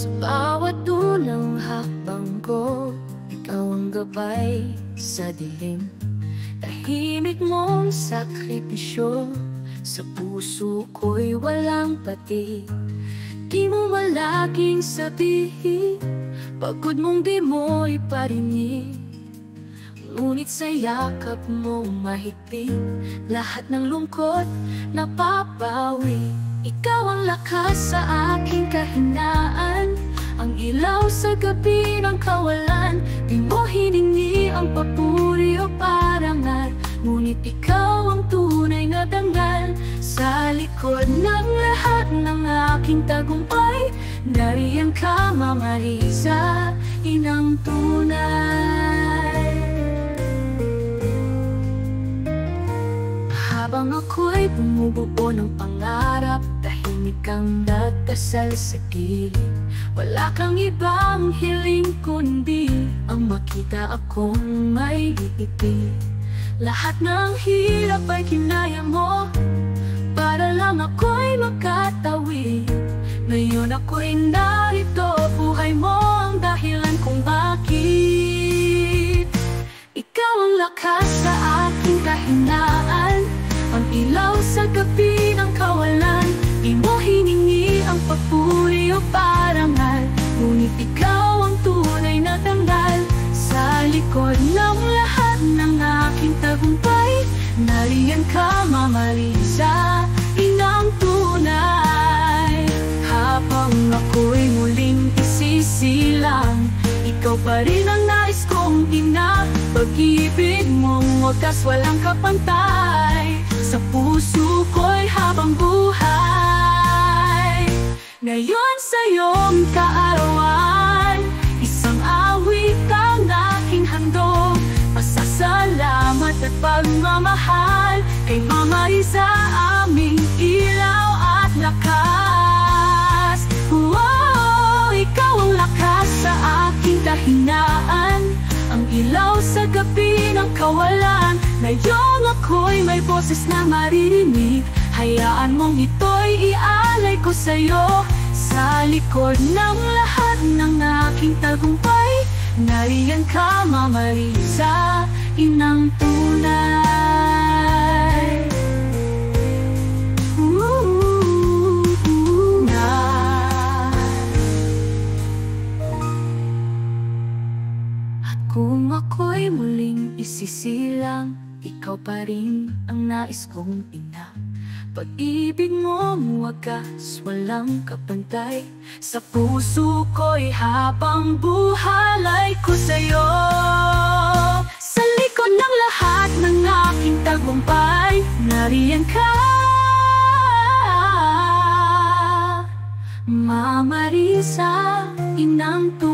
Sa bawat unang hakbang ko, ikaw ang gabay sa dilim. Tahimik mong sakripisyo, sa puso ko'y walang pati. Di mo malaging sabihin, pagod mong di mo iparinig. Ngunit sa yakap mo mahigpit, lahat ng lungkot napapawi. Ikaw ang lakas sa aking kahinaan, ang ilaw sa gabi ng kawalan. Di mo hiningi ang papuri o parangal, ngunit ikaw ang tunay na dangal. Sa likod ng lahat ng aking tagumpay, nariyan ka, Mama Liza, inang tunay. Habang ako'y bumubuo ng pangarap, tahimik kang nagdasal sa gilid. Wala kang ibang hiling kundi ang makita akong may ngiti. Lahat ng hirap ay kinaya mo, para lang ako'y makatawid. Ngayon ako'y narito, buhay mo ang dahilan kung bakit. Ikaw ang lakas sa aking kahinaan, ang ilaw sa gabi ng kawalan. Di mo hiningi ang papuri o parangal, ngunit ikaw ang tunay na dangal. Sa likod ng lahat ng aking tagumpay, nariyan ka, Mama Liza, inang tunay. Habang ako'y muling isisilang, ikaw pa rin ang nais kong ina. Pag-ibig mong wagas walang kapantay, sa puso ko'y habang buhay. Ngayon sa iyong kaarawan, isang awit ang aking handog. Pasasalamat at pagmamahal kay Mama Liza, aming ilaw at lakas. Ikaw ang lakas sa aking kahinaan, ang ilaw sa gabi ng kawalan. Ngayong ako'y may boses na maririnig, hayaan mong ito'y ialay ko sa'yo. Sa likod ng lahat ng aking tagumpay, nariyan ka, Mama Liza, inang tunay. At kung ako'y muling isisilang, ikaw pa rin ang nais kong ina. Pag-ibig mong wagas walang kapantay, sa puso ko'y habang buhalay ko sa'yo. Sa likod ng lahat ng aking tagumpay, nariyan ka, Mama Liza, inang tunay.